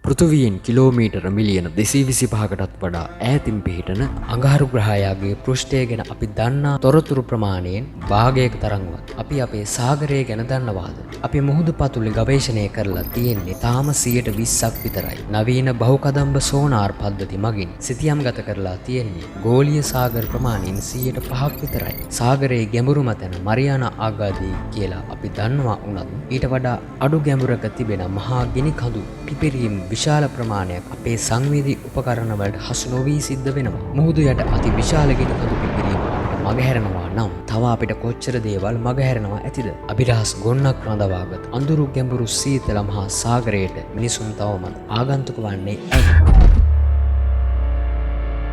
පෘථිවියෙන් kilometre මිලියන 225කටත් වඩා ඈතින් පිහිටන අඟහරු ග්‍රහයාගේ පෘෂ්ඨය ගැන අපි දන්නා තොරතුරු ප්‍රමාණයෙන් භාගයක තරම්වත් අපි අපේ සාගරය ගැන දන්නවාද? අපි මුහුදු පතුලේ ගවේෂණය කරලා තියෙන්නේ තාම 120ක් විතරයි. නවීන බහුකදම්බ සෝනාර් පද්ධති මගින් සිතියම් ගත කරලා තියෙන්නේ ගෝලීය සාගර ප්‍රමාණයෙන් 105ක් විතරයි. සාගරයේ ගැඹුරුම තැන මරියානා ආගාදී කියලා අපි දන්නවා වුණත් ඊට වඩා අඩු ගැඹුරක තිබෙන මහා ගිනි කඳු පිපිරීම් විශාල ප්‍රමාණයක් අපේ සංවේදී උපකරණ වලට හසු නොවී සිද්ධ වෙනවා. මුහුදු යට අති විශාල ගිනි කඳු පිපිරීම අපිට මගහැරෙනවා නම් තව අපිට කොච්චර දේවල් මගහැරෙනවා ඇතිද? අභිරහස් ගොන්නක් රඳවාගත් අඳුරු ගැඹුරු සීතල මහා සාගරයට මිනිසුන් තවමත් ආගන්තුක වන්නේ ඇයි?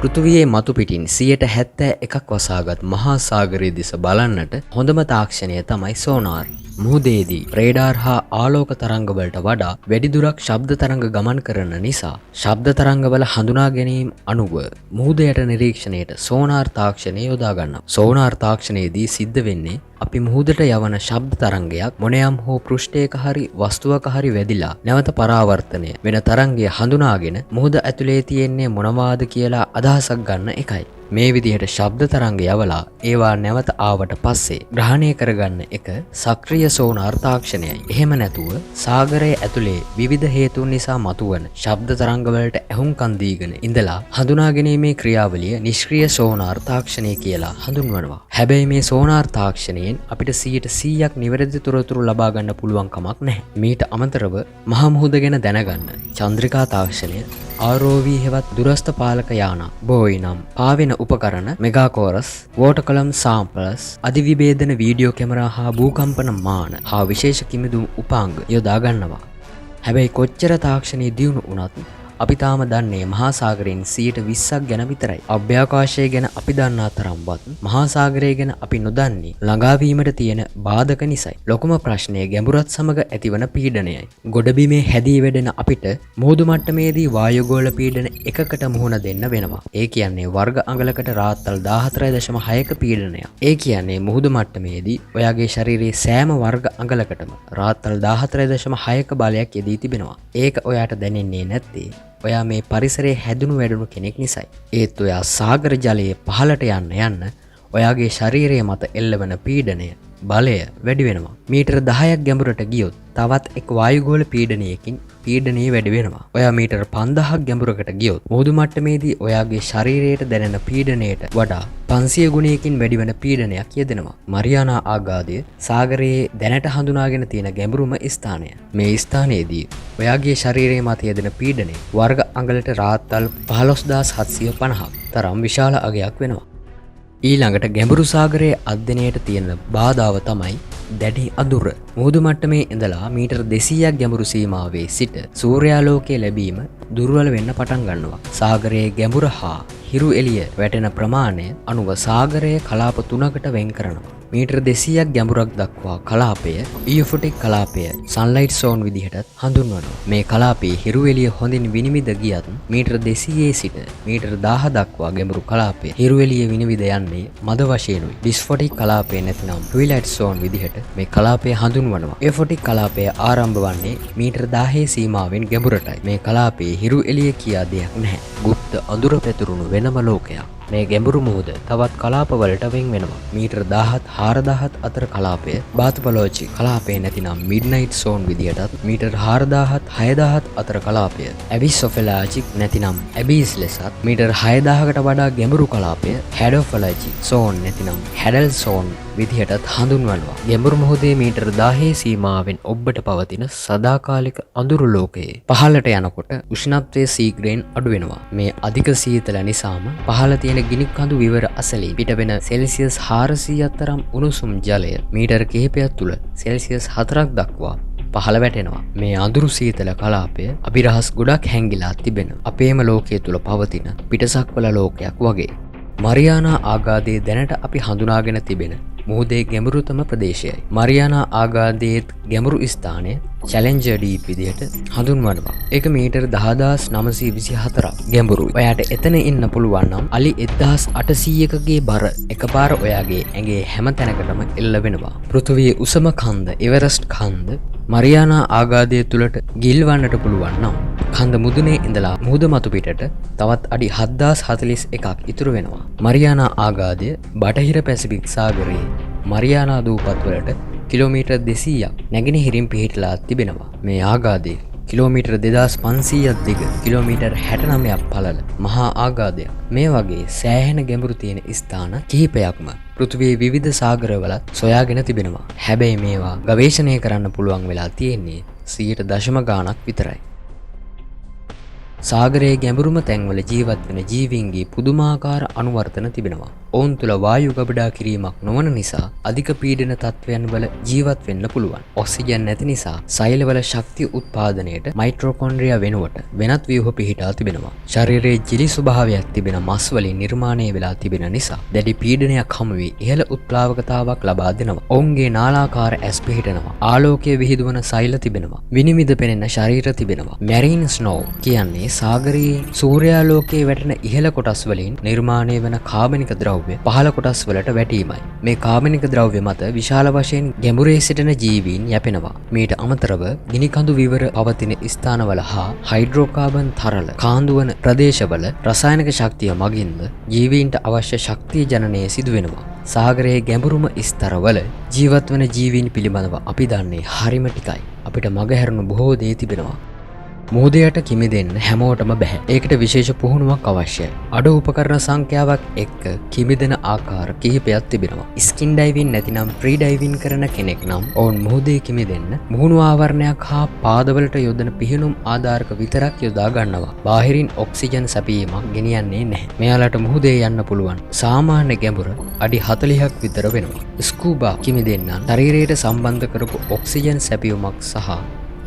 පෘථිවියේ මතු පිටින් 71ක් වසාගත් මහා සාගරයේ දිස බලන්නට හොඳම තාක්ෂණය තමයි සෝනාර්. මුහුදේදී රේඩාර් හා ආලෝක තරංග වලට වඩා වැඩි දුරක් ශබ්ද තරංග ගමන් කරන නිසා ශබ්ද තරංගවල හඳුනා ගැනීම අනුව මුහුද යට නිරීක්ෂණයට සෝනාර් තාක්ෂණය යොදා ගන්නවා. සෝනාර් තාක්ෂණයේදී සිද්ධ වෙන්නේ අපි මුහුදට යවන ශබ්ද තරංගයක් මොනයම් හෝ පෘෂ්ඨයක හරි වස්තුවක හරි වැදිලා නැවත පරාවර්තනය වෙන තරංගය හඳුනාගෙන මුහුද ඇතුලේ තියෙන්නේ මොනවාද කියලා අදහසක් ගන්න එකයි. මේ විදිහට ශබ්ද තරංග යවලා ඒවා නැවත ආවට පස්සේ ග්‍රහණය කරගන්න එක සක්‍රීය සෝනාර් තාක්ෂණයයි. එහෙම නැතුව සාගරයේ ඇතුලේ විවිධ හේතුන් නිසා මතුවන ශබ්ද තරංග වලට ඇහුම්කන් දීගෙන ඉඳලා හඳුනා ගැනීමේ ක්‍රියාවලිය නිෂ්ක්‍රීය සෝනාර් තාක්ෂණය කියලා හඳුන්වනවා. හැබැයි මේ සෝනාර් තාක්ෂණයෙන් අපිට 100%ක් නිවැරදි තොරතුරු ලබා ගන්න පුළුවන් කමක් නැහැ. මීට අමතරව මහා මුහුද ගැන දැනගන්න චන්ද්‍රිකා තාක්ෂණය, ROV හෙවත් දුරස්ථ පාලක යාන, බෝයි නම් පාවෙන උපකරණ, මෙගාකෝරස්, වෝටර් සාම්පල්ස්, අධිවිභේදන වීඩියෝ කැමරා හා භූකම්පන මාන හා විශේෂ කිමිදුම් උපාංග යොදා ගන්නවා. හැබැයි කොච්චර තාක්ෂණයේ දියුණු වුණත් අපි තාම දන්නේ මහා සාගරයෙන් 120ක් ගැන විතරයි. අභ්‍යවකාශය ගැන අපි දන්නා තරම්වත් මහා සාගරය ගැන අපි නොදන්නේ ළඟාවීමට තියෙන බාධක නිසායි. ලොකුම ප්‍රශ්නය ගැඹුරත් සමග ඇතිවන පීඩනයයි. ගොඩබිමේ හැදී වැඩෙන අපිට මුහුදු මට්ටමේදී වායුගෝල පීඩන එකකට මුහුණ දෙන්න වෙනවා. ඒ කියන්නේ වර්ග අඟලකට රාත්තල් 14.6ක පීඩනයක්. ඒ කියන්නේ මුහුදු මට්ටමේදී ඔයාගේ ශරීරයේ සෑම වර්ග අඟලකටම රාත්තල් 14.6ක බලයක් යෙදී තිබෙනවා. ඒක ඔයාට දැනෙන්නේ නැත්තේ ඔයා මේ පරිසරයේ හැදුණු වැඩුණු කෙනෙක් නිසායි. ඒත් ඔයා සාගර ජලයේ පහළට යන්න ඔයාගේ ශරීරය මත එල්ලවන පීඩනය බලය වැඩි වෙනවා. මීටර 10ක් ගැඹුරට ගියොත් තවත් එක් වායුගෝල පීඩනයකින් පීඩනය වැඩි වෙනවා. ඔයා මීටර 5000ක් ගැඹුරකට ගියොත් මුහුදු මට්ටමේදී ඔයාගේ ශරීරයට දැනෙන පීඩනයට වඩා 500 ගුණයකින් වැඩි වෙන පීඩනයක් යෙදෙනවා. මරියානා ආගාධය සාගරයේ දැනට හඳුනාගෙන තියෙන ගැඹුරුම ස්ථානය. මේ ස්ථානයේදී ඔයාගේ ශරීරයේ මත යෙදෙන පීඩනය වර්ග අඟලට රාත්තල් 15750ක් තරම් විශාල අගයක් වෙනවා. ඊළඟට ගැඹුරු සාගරයේ අධ්‍යයනයට තියෙන බාධාව තමයි දැඩි අඳුර. මුහුදු මට්ටමේ ඉඳලා මීටර 200ක් ගැඹුරු සීමාවේ සිට සූර්යාලෝකය ලැබීම දුර්වල වෙන්න පටන් ගන්නවා. සාගරයේ ගැඹුර හා හිරු එළිය වැටෙන ප්‍රමාණය අනුව සාගරයේ කලාප 3කට වෙන් කරනවා. මීටර 200ක් ගැඹුරක් දක්වා කලාපය ඊයොෆොටික් කලාපය සන්ලයිට් සෝන් විදිහටත් හඳුන්වනවා. මේ කලාපයේ හිරු එළිය හොඳින් විනිවිද ගියත් මීටර 200 සිට මීටර 1000 දක්වා ගැඹුරු කලාපය හිරු එළිය විනිවිද යන්නේ මද වශයෙන්ුයි. ඩිස්ෆොටික් කලාපය නැතිනම් ට්විලයිට් සෝන් විදිහට මේ කලාපය හඳුන්වනවා. ඊයොෆොටික් කලාපය ආරම්භ වන්නේ මීටර 1000 සීමාවෙන් ගැඹුරටයි. මේ කලාපයේ හිරු එළිය කියා දෙයක් නැහැ. গুপ্ত අඳුර පැතුරුණු වෙනම ලෝකයක්. මේ ගැඹුරු මුහුද තවත් කලාපවලට වෙන් වෙනවා. මීටර 1000ත් 4000ත් අතර කලාපය බාතුපලෝචි කලාපය නැතිනම් මිඩ්නයිට් සෝන් විදියටත් මීටර 4000ත් 6000ත් අතර කලාපය ඇබිසොෆෙලාජික් නැතිනම් ඇබීස් ලෙසත් මීටර 6000කට වඩා ගැඹුරු කලාපය හැඩෝෆලජි සෝන් නැතිනම් හැඩල් සෝන් විදිහටත් හඳුන්වනවා. ගැඹුරු මුහුදේ මීටර 1000 සීමාවෙන් ඔබට පවතින සදාකාලික අඳුරු ලෝකයේ පහළට යනකොට උෂ්ණත්වය සීග්‍රයෙන් අඩු වෙනවා. මේ අධික සීතල නිසාම පහළ තියෙන ගිනි කඳු විවර අසලේ පිටවෙන සෙල්සියස් 400ක් තරම් උණුසුම් ජලය මීටර කිහිපයක් තුල සෙල්සියස් 4ක් දක්වා පහළ වැටෙනවා. මේ අඳුරු සීතල කලාපය අභිරහස් ගොඩක් හැංගිලා තිබෙන අපේම ලෝකයේ තුල පවතින පිටසක්වල ලෝකයක් වගේ. මරියානා ආගාධයේ දැනට අපි හඳුනාගෙන තිබෙන මුහුදේ ගැඹුරුතම ප්‍රදේශයයි. මරියානා ආගාධයේ ගැඹුරු ස්ථානය චැලෙන්ජර් ඩීප් විදිහට හඳුන්වනවා. ඒක මීටර 10924ක් ගැඹුරුයි. ඔයාට එතන ඉන්න පුළුවන් නම් අලි 1800කගේ බර එකපාර ඔයාගේ ඇඟේ හැම තැනකටම එල්ල වෙනවා. පෘථිවියේ උසම කන්ද එවරස්ට් කන්ද මරියානා ආගාධය තුළට ගිල්වන්නට පුළුවන් නම් කන්ද මුදුනේ ඉඳලා මුහුද මතු පිටට තවත් අඩි 7041ක් ඉතුරු වෙනවා. මරියානා ආගාධය බටහිර පැසිෆික් සාගරයේ මරියානා දූපත්වලට කිලෝමීටර් 200ක් නැගෙනහිරින් පිහිටලා තිබෙනවා. මේ ආගාධය කිලෝමීටර් 2500ක් දිග, කිලෝමීටර් 69ක් පළල මහා ආගාධයක්. මේ වගේ සෑහෙන ගැඹුරු තියෙන ස්ථාන කිහිපයක්ම පෘථිවියේ විවිධ සාගරවලත් සොයාගෙන තිබෙනවා. හැබැයි මේවා ගවේෂණය කරන්න පුළුවන් වෙලා තියෙන්නේ 0.0 ගාණක් විතරයි. සාගරයේ ගැඹුරුම තැන්වල ජීවත් වෙන ජීවීන්ගේ පුදුමාකාර අනුවර්තන තිබෙනවා. ඔවුන් තුළ වායු ගබඩා කිරීමක් නොවන නිසා අධික පීඩන තත්ත්වයන් වල ජීවත් වෙන්න පුළුවන්. ඔක්සිජන් නැති නිසා සෛලවල ශක්තිය උත්පාදනයට මයිටොකොන්ඩ්‍රියා වෙනුවට වෙනත් ව්‍යුහ පිහිටා තිබෙනවා. ශරීරයේ ජිලි ස්වභාවයක් තිබෙන මස් වලින් නිර්මාණය වෙලා තිබෙන නිසා දැඩි පීඩනයක් හමු වී ඉහළ උත්ප්ලාවකතාවක් ලබා දෙනවා. ඔවුන්ගේ නාලාකාර ඇස් පිහිටනවා. ආලෝකය විහිදුවන සෛල තිබෙනවා. විනිවිද පෙනෙන ශරීර තිබෙනවා. මැරීන් ස්නෝ කියන්නේ සාගරයේ සූර්යාලෝකයේ වැටෙන ඉහළ කොටස් වලින් නිර්මාණය වන කාබනික ද්‍රව්‍ය පහළ කොටස් වලට වැටීමයි. මේ කාබනික ද්‍රව්‍ය මත විශාල වශයෙන් ගැඹුරේ සිටින ජීවීන් යැපෙනවා. මීට අමතරව ගිනිකඳු විවර පවතින ස්ථානවල හා හයිඩ්‍රෝකාබන් තරල කාන්දු වන ප්‍රදේශවල රසායනික ශක්තිය මගින්ද ජීවීන්ට අවශ්‍ය ශක්තිය ජනනය සිදු වෙනවා. සාගරයේ ගැඹුරුම ස්තරවල ජීවත් වන ජීවීන් පිළිබඳව අපි දන්නේ හරිම ටිකයි. අපිට මගහැරුණු බොහෝ දේ තිබෙනවා. මුහුදයට කිමිදෙන්න හැමෝටම බැහැ. ඒකට විශේෂ පුහුණුවක් අවශ්‍යයි. අඩු උපකරණ සංඛ්‍යාවක් එක්ක කිමිදෙන ආකාර කිහිපයක් තිබෙනවා. ස්කින් ඩයිවින් නැතිනම් ෆ්‍රී ඩයිවින් කරන කෙනෙක් නම් ඔවුන් මුහුදේ කිමිදෙන්න මුහුණු ආවරණයක් හා පාදවලට යොදන පිහිනුම් ආධාරක විතරක් යොදා ගන්නවා. බාහිරින් ඔක්සිජන් සැපීමක් ගෙනියන්නේ නැහැ. මෙයාලට මුහුදේ යන්න පුළුවන් සාමාන්‍ය ගැඹුර අඩි 40ක් විතර වෙනවා. ස්කූබා කිමිදෙන්නන් ශරීරයට සම්බන්ධ කරපු ඔක්සිජන් සැපයුමක් සහ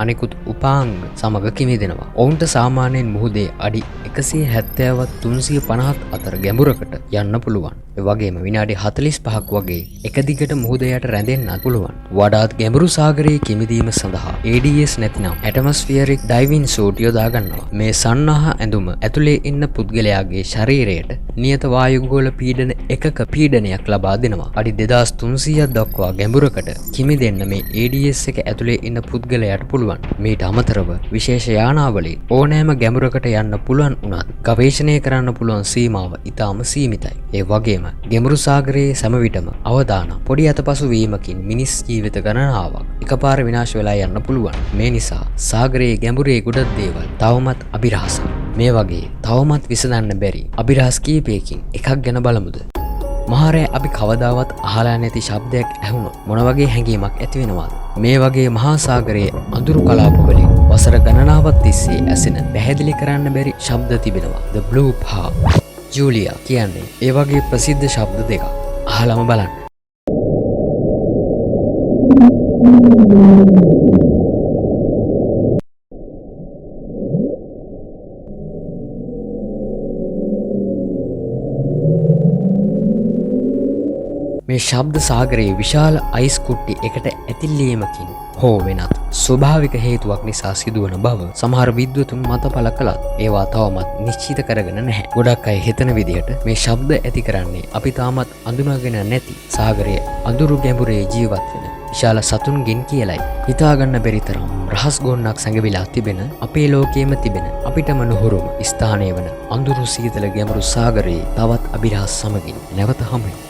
අනෙකුත් උපාංග සමග කිමිදෙනවා. ඔවුන්ට සාමාන්‍යයෙන් මුහුදේ අඩි 170වත් 350ත් අතර ගැඹුරකට යන්න පුළුවන්. ඒ වගේම විනාඩි 45ක් වගේ එක දිගට මුහුද යට රැඳෙන්නත් පුළුවන්. වඩාත් ගැඹුරු සාගරයේ කිමිදීම සඳහා ADS නැතිනම් ඇටමොස්ෆියරික් ඩයිවින් සූට් යොදා ගන්නවා. මේ සන්නහ ඇඳුම ඇතුලේ ඉන්න පුද්ගලයාගේ ශරීරයට නියත වායුගෝල පීඩන එකක පීඩනයක් ලබා දෙනවා. අඩි 2300ක් දක්වා ගැඹුරකට කිමිදෙන්න මේ ADS එක ඇතුලේ ඉන්න පුද්ගලයාට පුළුවන්. මීට අමතරව විශේෂ යානාවලින් ඕනෑම ගැඹුරකට යන්න පුළුවන් වුණත් ගවේෂණය කරන්න පුළුවන් සීමාව ඉතාම සීමිතයි. ඒ වගේම ගැඹුරු සාගරයේ සෑම විටම අවදානම් පොඩි අතපසු වීමකින් මිනිස් ජීවිත ගණනාවක් එකපාර විනාශ වෙලා යන්න පුළුවන්. මේ නිසා සාගරයේ ගැඹුරේ ගොඩක් දේවල් තවමත් අභිරහසක්. මේ වගේ තවමත් විසඳන්න බැරි අභිරහස් කීපයකින් එකක් ගැන බලමුද? මහරෑ අපි කවදාවත් අහලා නැති ශබ්දයක් ඇහුණොත් මොන වගේ හැඟීමක් ඇති වෙනවද? මේ වගේ මහා සාගරයේ අඳුරු කලාප වලින් වසර ගණනාවක් තිස්සේ ඇසෙන පැහැදිලි කරන්න බැරි ශබ්ද තිබෙනවා. The Blue Pah, Julia කියන්නේ ඒ වගේ ප්‍රසිද්ධ ශබ්ද දෙකක්. අහලම බලන්න. මේ ශබ්ද සාගරයේ විශාල අයිස් කුට්ටි එකට ඇතිල්ලීමකින් හෝ වෙනත් ස්වභාවික හේතුවක් නිසා සිදුවන බව සමහර විද්වතුන් මත පළ කළත් ඒවා තවමත් නිශ්චිත කරගෙන නැහැ. ගොඩක් අය හිතන විදිහට මේ ශබ්ද ඇති කරන්නේ අපි තාමත් අඳුනගෙන නැති සාගරයේ අඳුරු ගැඹුරේ ජීවත් වෙන විශාල සතුන්ගෙන් කියලයි. හිතාගන්න බැරි තරම් රහස් ගොන්නක් සැඟවිලා තිබෙන අපේ ලෝකයේම තිබෙන අපිටම නුහුරුම ස්ථානය වන අඳුරු සීතල ගැඹුරු සාගරයේ තවත් අභිරහස් සමගින් නැවත හමුවෙමු.